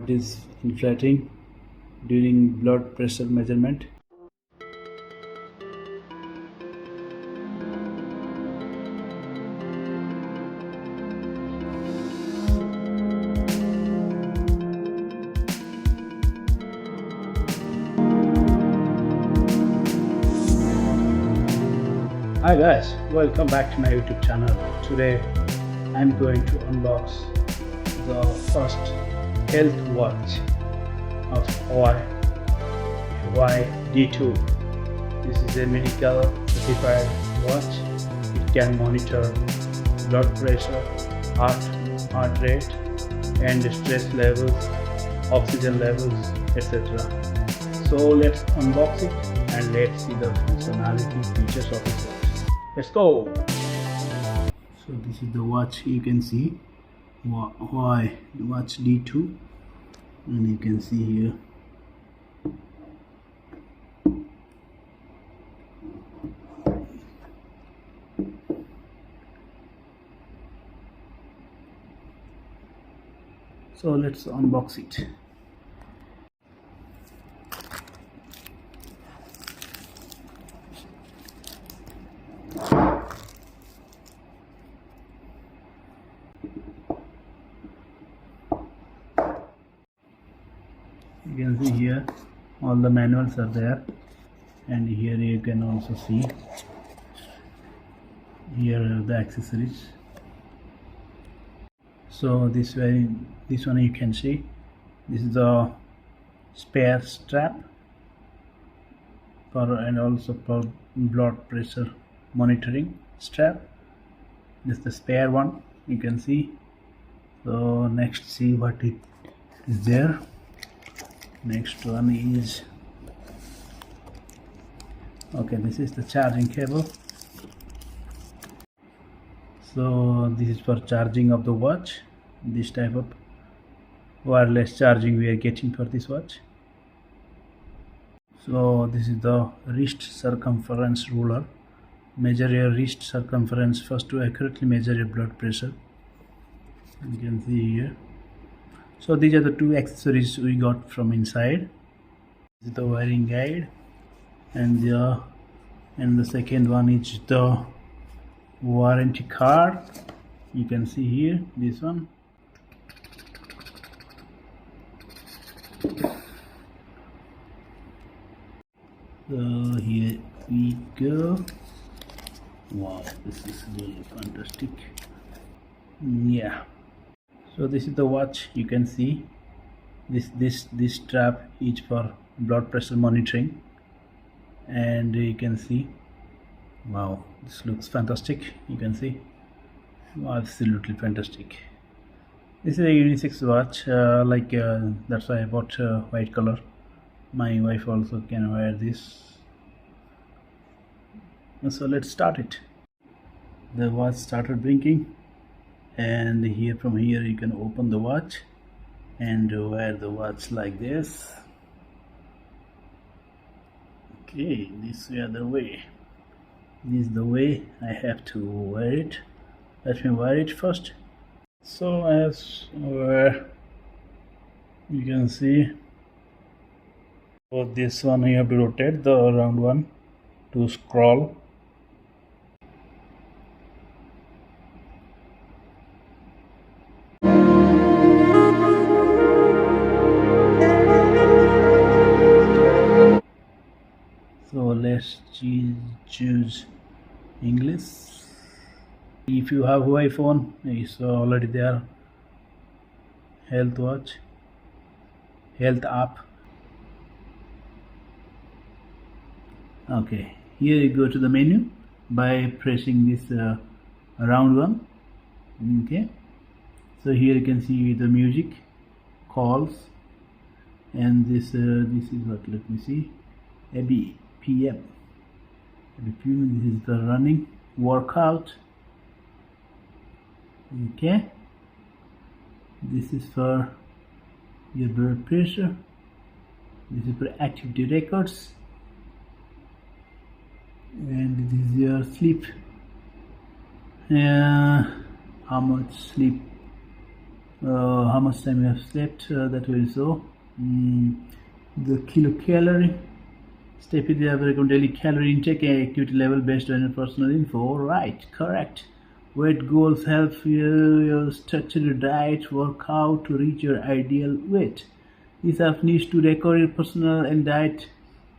heart is inflating during blood pressure measurement. Hi guys, welcome back to my YouTube channel. Today I'm going to unbox the first health watch of hUWAEI D2. This is a medical certified watch. It can monitor blood pressure, heart rate and stress levels, oxygen levels, etc. So let's unbox it and let's see the functionality features of this watch. Let's go. So this is the watch. You can see hUWAEI watch D2 and you can see here so let's unbox it. You can see here all the manuals are there, and here you can also see here are the accessories. So this one you can see this is the spare strap and also for blood pressure monitoring strap. This is the spare one, you can see. So next, see what it is there. Next one is okay, this is the charging cable. So this is for charging of the watch. This type of wireless charging we are getting for this watch. So this is the wrist circumference ruler. Measure your wrist circumference first to accurately measure your blood pressure. You can see here. So these are the two accessories we got from inside. This is the wiring guide, and the second one is the warranty card. You can see here this one. So here we go. Wow, this is really fantastic. Yeah. So this is the watch. You can see this strap is for blood pressure monitoring, and you can see, wow, this looks fantastic. You can see, wow, absolutely fantastic. This is a unisex watch, that's why I bought white color. My wife also can wear this. So let's start it. The watch started blinking, and here from here you can open the watch and wear the watch like this. Okay, this is the other way. This is the way I have to wear it. Let me wear it first. So as you can see, for this one you have to rotate the round one to scroll. So let's choose English. If you have Huawei phone, it's already there. Health watch, health app. Okay, here you go to the menu by pressing this round one. Okay, so here you can see the music, calls, and this is what, let me see, ABPM. This is the running workout. Okay, this is for your blood pressure. This is for activity records, and this is your sleep. How much sleep how much time you have slept, that will show. The kilocalorie. Step with the average daily calorie intake and activity level based on your personal info. Right, correct. Weight goals help you structure your diet, workout to reach your ideal weight. This app needs to record your personal and diet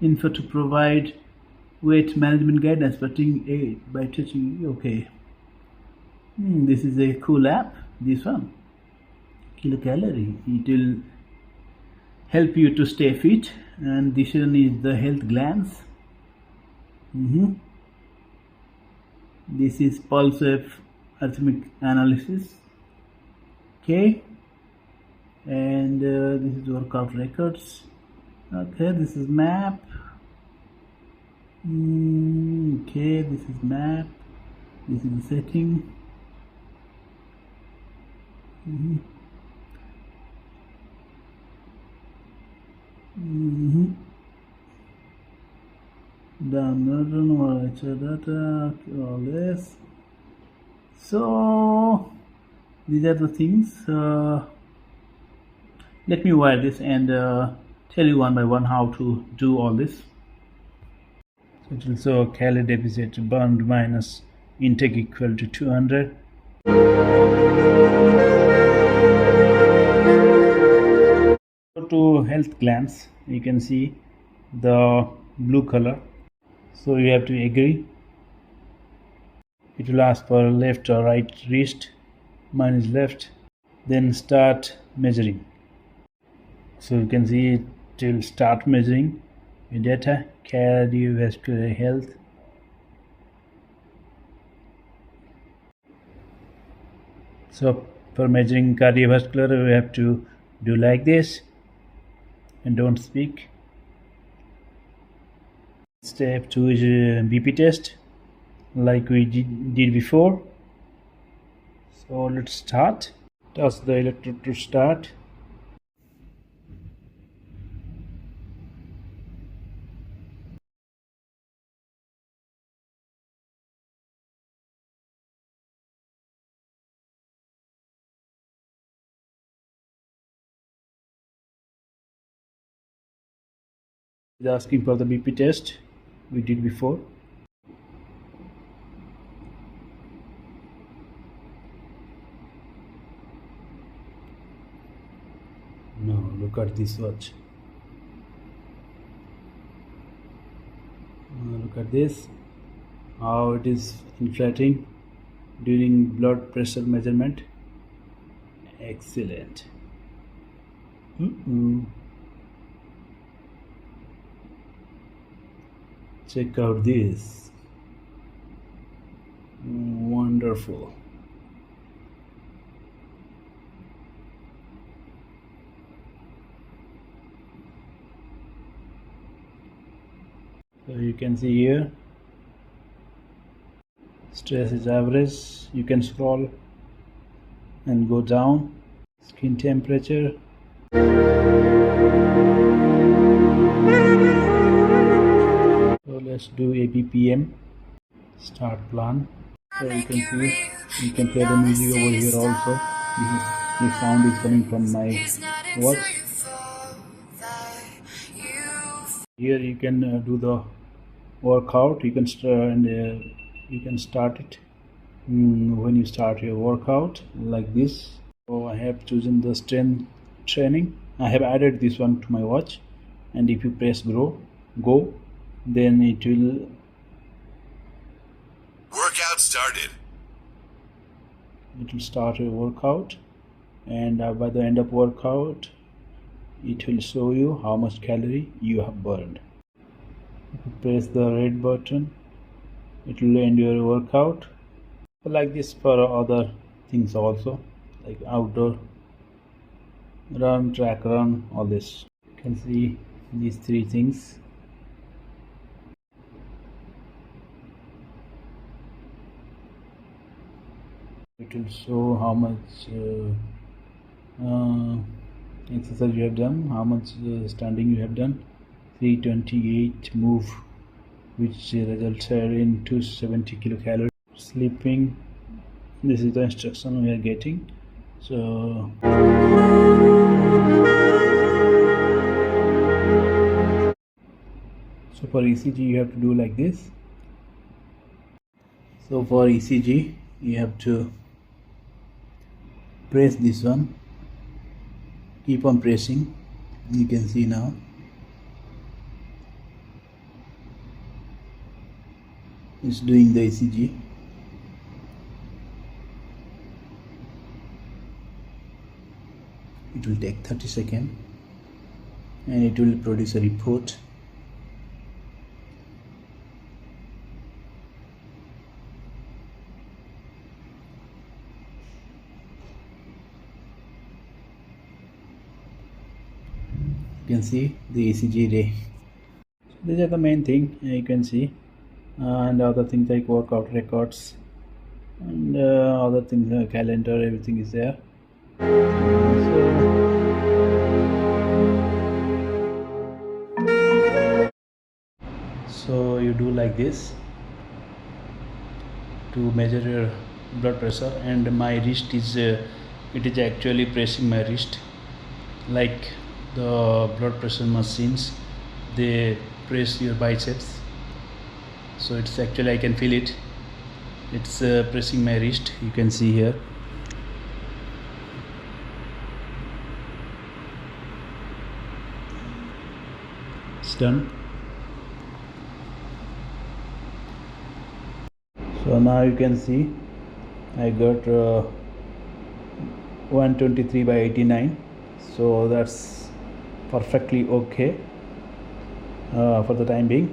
info to provide weight management guidance by touching. Okay. This is a cool app. This one, kilocalorie. It will help you to stay fit. And this one is the health glance. This is pulse wave arithmetic analysis. Okay. And this is workout records. Okay, this is map. Okay, this is map. This is the setting. Download data, all this. So these are the things. Let me wire this and tell you one by one how to do all this. So it will show calorie deficit burned minus intake equal to 200. Go to health glance. You can see the blue color. So you have to agree. It will ask for left or right wrist. Mine is left. Then start measuring. So you can see it will start measuring your data, cardiovascular health. So for measuring cardiovascular, we have to do like this and don't speak. Step 2 is a BP test, like we did before. So let's start. Toss the electrode to start. It's asking for the BP test we did before. Now look at this watch. Look at this, how it is inflating during blood pressure measurement. Excellent. Check out this. Wonderful. So you can see here, stress is average. You can scroll and go down. Skin temperature. So let's do ABPM. Start plan. So you can see, you can play the music over here also. This sound is coming from my watch. Here you can do the workout. You can start it when you start your workout like this. So I have chosen the strength training. I have added this one to my watch, and if you press go, then it will workout started. It will start your workout, and by the end of workout it will show you how much calorie you have burned. If you press the red button, it will end your workout. Like this for other things also, like outdoor run, track run, all this. You can see these three things. It will show how much exercise you have done, how much standing you have done. 328 move, which resulted in 270 kilocalories. Sleeping, this is the instruction we are getting. So for ECG you have to do like this. So for ECG you have to press this one, keep on pressing. You can see now it's doing the ECG. It will take 30 seconds and it will produce a report. You can see the ECG day. These are the main thing you can see, and other things like workout records and other things, calendar, everything is there. So you do like this to measure your blood pressure, and my wrist is it is actually pressing my wrist like the blood pressure machines, they press your biceps. So it's actually, I can feel it, it's pressing my wrist. You can see here. It's done. So now you can see I got 123/89, so that's perfectly okay for the time being.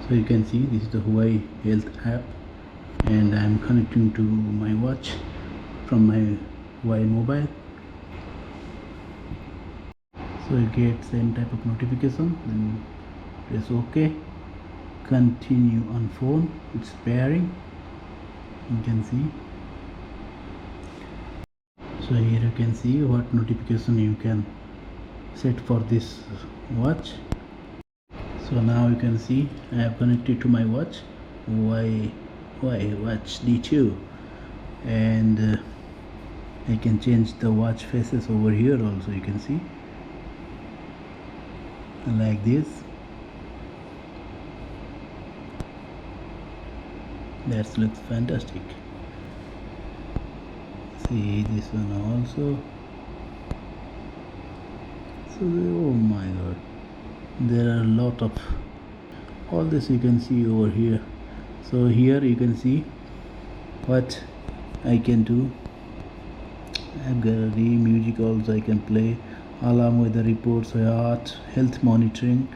So you can see this is the Huawei Health app, and I am connecting to my watch from my Huawei mobile. So you get same type of notification, then press OK, continue on phone, it's pairing, you can see. So here you can see what notification you can set for this watch. So now you can see I have connected to my watch Huawei Watch D2, and I can change the watch faces over here also. You can see like this. That looks fantastic. See this one also. So oh my god, there are a lot of all this you can see over here. So here you can see what I can do. I've got the music also I can play, alarm, weather reports, heart health monitoring,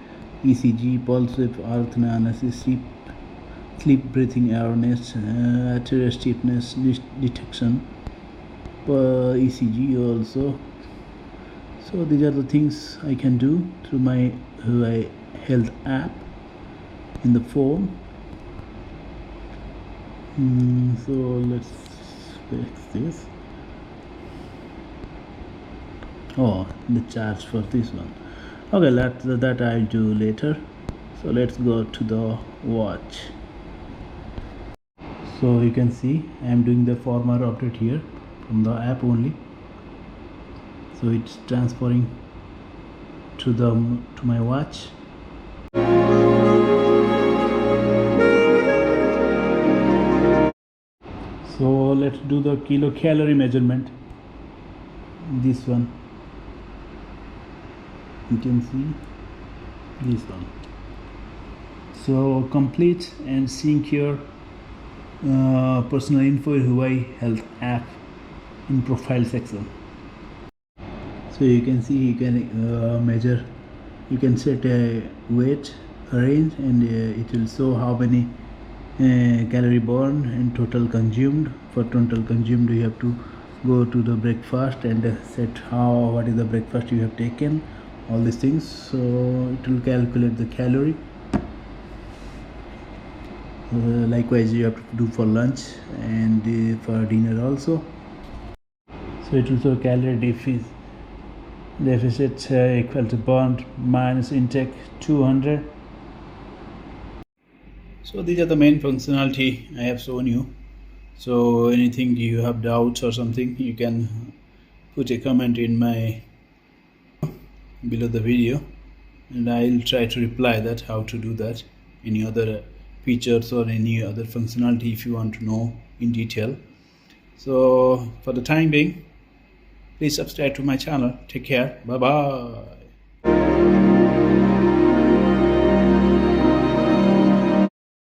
ECG, pulse width, arrhythmia analysis, sleep breathing awareness, arterial stiffness detection, ECG also. So these are the things I can do through my Huawei Health app in the phone. So let's fix this. Oh, the charge for this one. Okay, that I'll do later. So let's go to the watch. So you can see I am doing the firmware update here from the app only. So it's transferring to my watch. So let's do the kilocalorie measurement. This one you can see, this one. So complete and sync your personal info in Huawei Health app in profile section. So you can see you can measure, you can set a weight range, and it will show how many calorie burned and total consumed. For total consumed you have to go to the breakfast and set what is the breakfast you have taken, all these things. So it will calculate the calorie. Likewise you have to do for lunch and for dinner also. So it will show calorie deficit equal to burned minus intake 200. So these are the main functionality I have shown you. So anything you have doubts or something, you can put a comment in my below the video, and I'll try to reply that how to do that. Any other features or any other functionality if you want to know in detail. So for the time being, please subscribe to my channel. Take care. Bye bye.